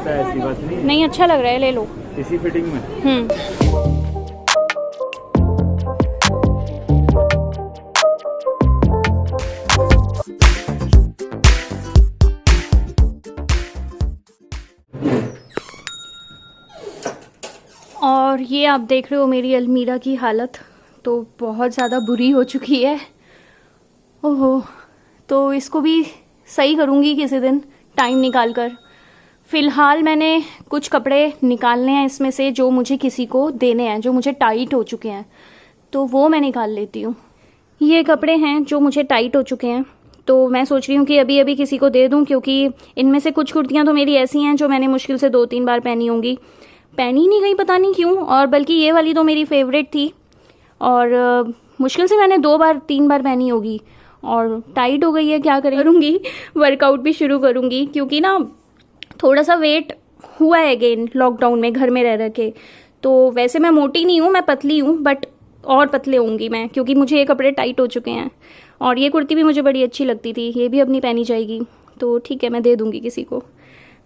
सकता है, ऐसी बात नहीं। नहीं, अच्छा लग रहा है, ले लो। इसी फिटिंग में। और ये आप देख रहे हो मेरी अलमीरा की हालत तो बहुत ज़्यादा बुरी हो चुकी है। ओहो, तो इसको भी सही करूँगी किसी दिन टाइम निकाल कर। फ़िलहाल मैंने कुछ कपड़े निकालने हैं इसमें से जो मुझे किसी को देने हैं, जो मुझे टाइट हो चुके हैं, तो वो मैं निकाल लेती हूँ। ये कपड़े हैं जो मुझे टाइट हो चुके हैं, तो मैं सोच रही हूँ कि अभी अभी किसी को दे दूँ, क्योंकि इनमें से कुछ कुर्तियाँ तो मेरी ऐसी हैं जो मैंने मुश्किल से 2-3 बार पहनी होंगी, पहनी नहीं गई पता नहीं क्यों। और बल्कि ये वाली तो मेरी फेवरेट थी और मुश्किल से मैंने 2-3 बार पहनी होगी और टाइट हो गई है। क्या करूँगी, वर्कआउट भी शुरू करूँगी, क्योंकि ना थोड़ा सा वेट हुआ है गेन लॉकडाउन में घर में रह के। तो वैसे मैं मोटी नहीं हूँ, मैं पतली हूँ, बट और पतले होंगी मैं, क्योंकि मुझे ये कपड़े टाइट हो चुके हैं। और ये कुर्ती भी मुझे बड़ी अच्छी लगती थी, ये भी अपनी पहनी जाएगी, तो ठीक है मैं दे दूँगी किसी को।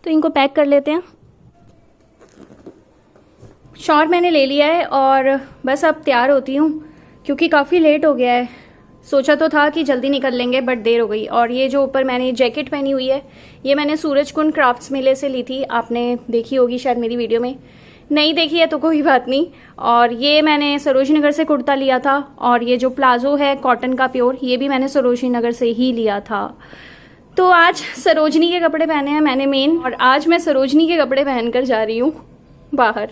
तो इनको पैक कर लेते हैं। शॉवर मैंने ले लिया है और बस अब तैयार होती हूँ, क्योंकि काफ़ी लेट हो गया है। सोचा तो था कि जल्दी निकल लेंगे, बट देर हो गई। और ये जो ऊपर मैंने जैकेट पहनी हुई है, ये मैंने सूरजकुंड क्राफ्ट्स मेले से ली थी। आपने देखी होगी शायद मेरी वीडियो में, नहीं देखी है तो कोई बात नहीं। और ये मैंने सरोजनी नगर से कुर्ता लिया था, और ये जो प्लाजो है कॉटन का प्योर, ये भी मैंने सरोजनी नगर से ही लिया था। तो आज सरोजनी के कपड़े पहने हैं मैंने मेन, और आज मैं सरोजनी के कपड़े पहनकर जा रही हूँ बाहर।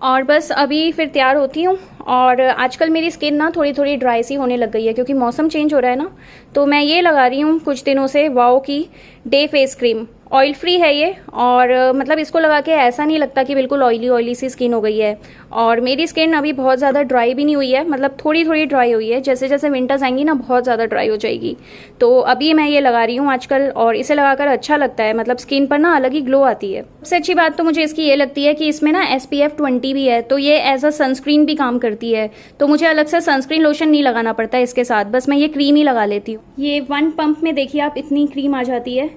और बस अभी फिर तैयार होती हूँ। और आजकल मेरी स्किन ना थोड़ी थोड़ी ड्राई सी होने लग गई है, क्योंकि मौसम चेंज हो रहा है ना। तो मैं ये लगा रही हूँ कुछ दिनों से वाओ की day face cream, oil free है ये। और मतलब इसको लगा के ऐसा नहीं लगता कि बिल्कुल ऑयली ऑयली सी स्किन हो गई है। और मेरी स्किन अभी बहुत ज़्यादा ड्राई भी नहीं हुई है, मतलब थोड़ी थोड़ी ड्राई हुई है। जैसे जैसे विंटर्स आएंगी ना बहुत ज़्यादा ड्राई हो जाएगी। तो अभी मैं ये लगा रही हूँ आजकल, और इसे लगाकर अच्छा लगता है, मतलब स्किन पर ना अलग ही ग्लो आती है। सबसे अच्छी बात तो मुझे इसकी ये लगती है कि इसमें ना SPF 20 भी है, तो ये एज अ सनस्क्रीन भी काम करती है। तो मुझे अलग से सनस्क्रीन लोशन नहीं लगाना पड़ता है इसके साथ, बस मैं ये क्रीम ही लगा लेती हूँ। ये 1 पंप में देखिए आप, इतनी क्रीम आ जाती है।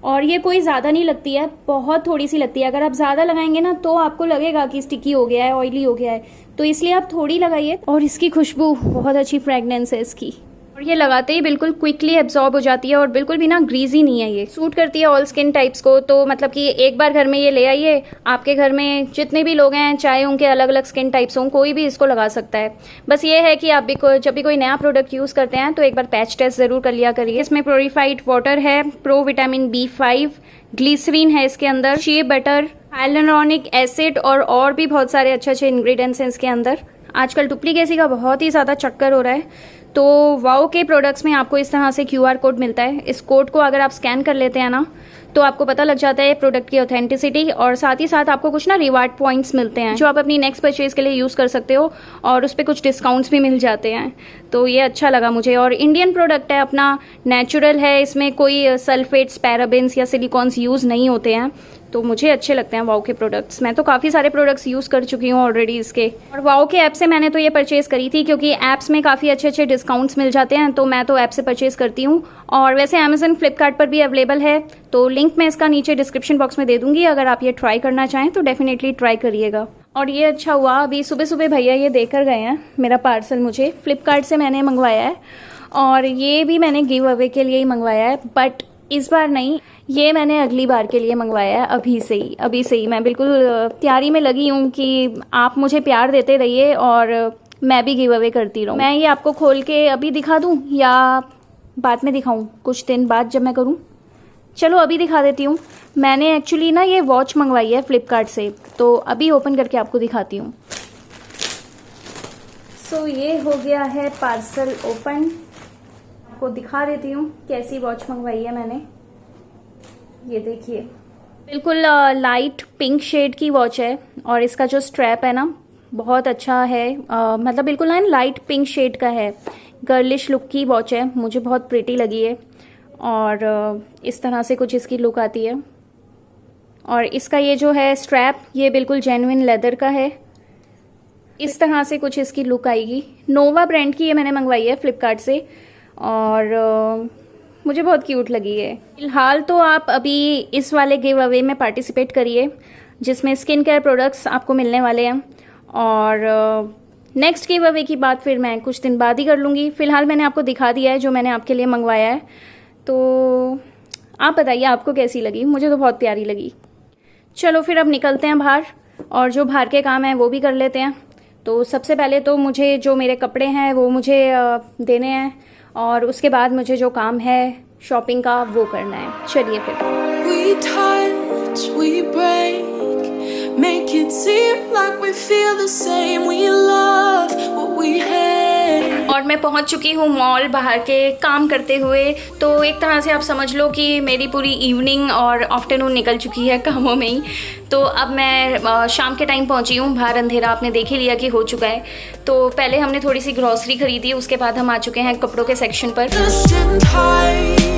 और ये कोई ज़्यादा नहीं लगती है, बहुत थोड़ी सी लगती है। अगर आप ज़्यादा लगाएंगे ना तो आपको लगेगा कि स्टिकी हो गया है, ऑयली हो गया है, तो इसलिए आप थोड़ी लगाइए। और इसकी खुशबू बहुत अच्छी फ्रेगनेंस है इसकी, और ये लगाते ही बिल्कुल क्विकली एब्जॉर्ब हो जाती है, और बिल्कुल भी ना ग्रीजी नहीं है। ये सूट करती है ऑल स्किन टाइप्स को। तो मतलब कि एक बार घर में ये ले आइए, आपके घर में जितने भी लोग हैं, चाहे उनके अलग अलग स्किन टाइप्स हों, कोई भी इसको लगा सकता है। बस ये है कि आप भी जब भी कोई नया प्रोडक्ट यूज़ करते हैं तो एक बार पैच टेस्ट ज़रूर कर लिया करिए। इसमें प्योरीफाइड वाटर है, प्रो विटामिन B5, ग्लिसरीन है इसके अंदर, शे बटर, हाइलुरोनिक एसिड, और भी बहुत सारे अच्छे अच्छे इंग्रेडिएंट्स हैं इसके अंदर। आजकल डुप्लीकेसी का बहुत ही ज़्यादा चक्कर हो रहा है। तो वाओ के प्रोडक्ट्स में आपको इस तरह से QR कोड मिलता है। इस कोड को अगर आप स्कैन कर लेते हैं ना, तो आपको पता लग जाता है प्रोडक्ट की ऑथेंटिसिटी, और साथ ही साथ आपको कुछ ना रिवार्ड पॉइंट्स मिलते हैं जो आप अपनी नेक्स्ट परचेज के लिए यूज़ कर सकते हो, और उस पर कुछ डिस्काउंट्स भी मिल जाते हैं। तो ये अच्छा लगा मुझे। और इंडियन प्रोडक्ट है, अपना नेचुरल है, इसमें कोई सल्फेट्स, पैराबेन्स या सिलिकॉन्स यूज़ नहीं होते हैं। तो मुझे अच्छे लगते हैं वाओ के प्रोडक्ट्स। मैं तो काफ़ी सारे प्रोडक्ट्स यूज़ कर चुकी हूँ ऑलरेडी इसके। और वाओ के ऐप से मैंने तो ये परचेज़ करी थी, क्योंकि ऐप्स में काफ़ी अच्छे अच्छे डिस्काउंट्स मिल जाते हैं, तो मैं तो ऐप से परचेज़ करती हूँ। और वैसे अमेजन, फ्लिपकार्ट पर भी अवेलेबल है, तो लिंक मैं इसका नीचे डिस्क्रिप्शन बॉक्स में दे दूँगी। अगर आप ये ट्राई करना चाहें तो डेफिनेटली ट्राई करिएगा। और ये अच्छा हुआ अभी सुबह सुबह भैया ये देकर गए हैं मेरा पार्सल। मुझे फ्लिपकार्ट से मैंने मंगवाया है, और ये भी मैंने गिव अवे के लिए ही मंगवाया है, बट इस बार नहीं, ये मैंने अगली बार के लिए मंगवाया है। अभी से ही मैं बिल्कुल तैयारी में लगी हूँ कि आप मुझे प्यार देते रहिए और मैं भी गिव अवे करती रहूँ। मैं ये आपको खोल के अभी दिखा दूँ या बाद में दिखाऊँ, कुछ दिन बाद जब मैं करूँ? चलो अभी दिखा देती हूँ। मैंने एक्चुअली ना ये वॉच मंगवाई है फ्लिपकार्ट से, तो अभी ओपन करके आपको दिखाती हूँ। सो ये हो गया है पार्सल ओपन। आपको दिखा देती हूँ कैसी वॉच मंगवाई है मैंने। ये देखिए, बिल्कुल लाइट पिंक शेड की वॉच है, और इसका जो स्ट्रैप है ना बहुत अच्छा है। मतलब बिल्कुल ना लाइट पिंक शेड का है, गर्लिश लुक की वॉच है, मुझे बहुत प्रिटी लगी है। और इस तरह से कुछ इसकी लुक आती है। और इसका ये जो है स्ट्रैप, ये बिल्कुल जेन्युइन लेदर का है। इस तरह से कुछ इसकी लुक आएगी। नोवा ब्रांड की ये मैंने मंगवाई है फ्लिपकार्ट से। और मुझे बहुत क्यूट लगी है। फिलहाल तो आप अभी इस वाले गिव अवे में पार्टिसिपेट करिए जिसमें स्किन केयर प्रोडक्ट्स आपको मिलने वाले हैं, और नेक्स्ट गिव अवे की बात फिर मैं कुछ दिन बाद ही कर लूँगी। फ़िलहाल मैंने आपको दिखा दिया है जो मैंने आपके लिए मंगवाया है, तो आप बताइए आपको कैसी लगी। मुझे तो बहुत प्यारी लगी। चलो फिर अब निकलते हैं बाहर, और जो बाहर के काम हैं वो भी कर लेते हैं। तो सबसे पहले तो मुझे जो मेरे कपड़े हैं वो मुझे देने हैं, और उसके बाद मुझे जो काम है शॉपिंग का वो करना है। चलिए फिर। We touch, we break, make it seem like we feel the same. We love what we hate. और मैं पहुंच चुकी हूँ मॉल बाहर के काम करते हुए। तो एक तरह से आप समझ लो कि मेरी पूरी इवनिंग और आफ्टरनून निकल चुकी है कामों में ही। तो अब मैं शाम के टाइम पहुंची हूँ। बाहर अंधेरा आपने देख ही लिया कि हो चुका है। तो पहले हमने थोड़ी सी ग्रॉसरी खरीदी, उसके बाद हम आ चुके हैं कपड़ों के सेक्शन पर। Just in time.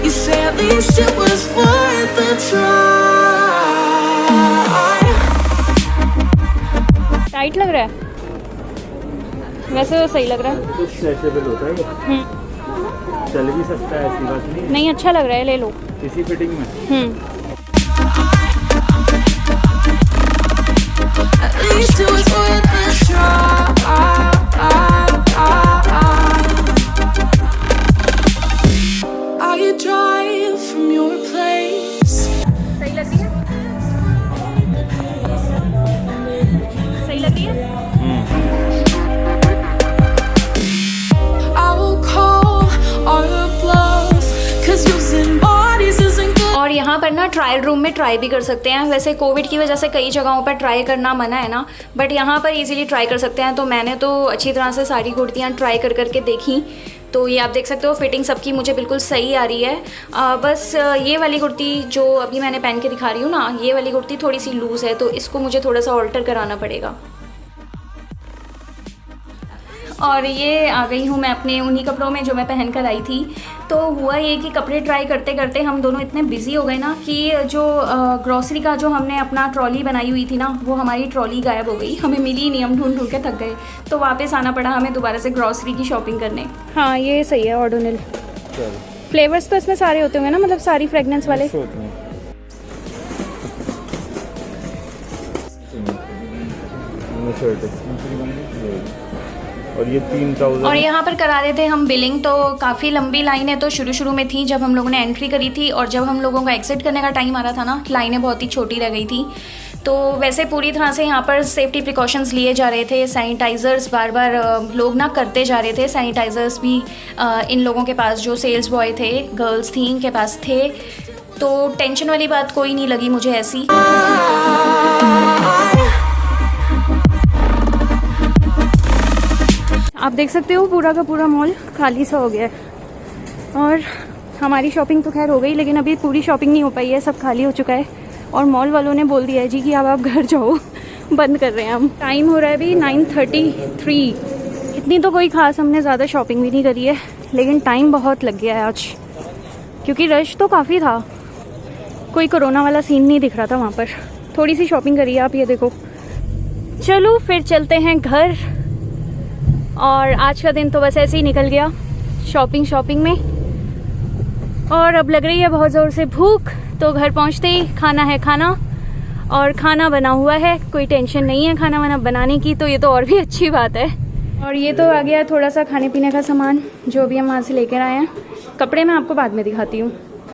You say at least it was worth the try. Tight लग रहा है, वैसे तो सही लग रहा है। कुछ स्ट्रेचेबल होता है ये, चल भी सकता है, ऐसी बात नहीं। नहीं, अच्छा लग रहा है, ले लो। इसी फिटिंग में At least it was worth the try. I drive from your place. सही लग रही है, सही लग रही है। I will call all the bluff, 'cause using bodies isn't good. और यहाँ पर ना ट्रायल रूम में ट्राई भी कर सकते हैं। वैसे कोविड की वजह से कई जगहों पर ट्राई करना मना है ना, बट यहाँ पर इजीली ट्राई कर सकते हैं। तो मैंने तो अच्छी तरह से सारी कुर्तियाँ ट्राई कर करके देखी। तो ये आप देख सकते हो फिटिंग सबकी मुझे बिल्कुल सही आ रही है। बस ये वाली कुर्ती जो अभी मैंने पहन के दिखा रही हूँ ना, ये वाली कुर्ती थोड़ी सी लूज़ है, तो इसको मुझे थोड़ा सा ऑल्टर कराना पड़ेगा। और ये आ गई हूँ मैं अपने उन्हीं कपड़ों में जो मैं पहन कर आई थी। तो हुआ ये कि कपड़े ट्राई करते करते हम दोनों इतने बिजी हो गए ना कि जो ग्रॉसरी का जो हमने अपना ट्रॉली बनाई हुई थी ना, वो हमारी ट्रॉली गायब हो गई। हमें मिली ही नहीं, हम ढूंढ ढूंढ के थक गए। तो वापस आना पड़ा हमें दोबारा से ग्रॉसरी की शॉपिंग करने। हाँ, ये सही है ऑर्डोनिल। फ्लेवर्स तो इसमें सारे होते होंगे ना, मतलब सारी फ्रेगनेंस वाले। और ये 3000। और यहाँ पर करा रहे थे हम बिलिंग। तो काफ़ी लंबी लाइनें तो शुरू में थी जब हम लोगों ने एंट्री करी थी, और जब हम लोगों का एग्जिट करने का टाइम आ रहा था ना, लाइनें बहुत ही छोटी रह गई थी। तो वैसे पूरी तरह से यहाँ पर सेफ्टी प्रिकॉशंस लिए जा रहे थे। सैनिटाइज़र्स बार बार लोग ना करते जा रहे थे। सैनिटाइज़र्स भी इन लोगों के पास, जो सेल्स बॉय थे, गर्ल्स थी, इनके पास थे। तो टेंशन वाली बात कोई नहीं लगी मुझे ऐसी। आप देख सकते हो पूरा का पूरा मॉल खाली सा हो गया है। और हमारी शॉपिंग तो खैर हो गई, लेकिन अभी पूरी शॉपिंग नहीं हो पाई है, सब खाली हो चुका है। और मॉल वालों ने बोल दिया है जी कि अब आप घर जाओ, बंद कर रहे हैं हम। टाइम हो रहा है अभी 9:33। इतनी तो कोई ख़ास हमने ज़्यादा शॉपिंग भी नहीं करी है, लेकिन टाइम बहुत लग गया है आज, क्योंकि रश तो काफ़ी था। कोई कोरोना वाला सीन नहीं दिख रहा था वहाँ पर। थोड़ी सी शॉपिंग करी है, आप ये देखो। चलो फिर चलते हैं घर। और आज का दिन तो बस ऐसे ही निकल गया शॉपिंग में। और अब लग रही है बहुत ज़ोर से भूख, तो घर पहुंचते ही खाना है खाना। और खाना बना हुआ है, कोई टेंशन नहीं है खाना वाना बनाने की, तो ये तो और भी अच्छी बात है। और ये तो आ गया थोड़ा सा खाने पीने का सामान जो अभी हम वहाँ से लेकर आए हैं। कपड़े मैं आपको बाद में दिखाती हूँ।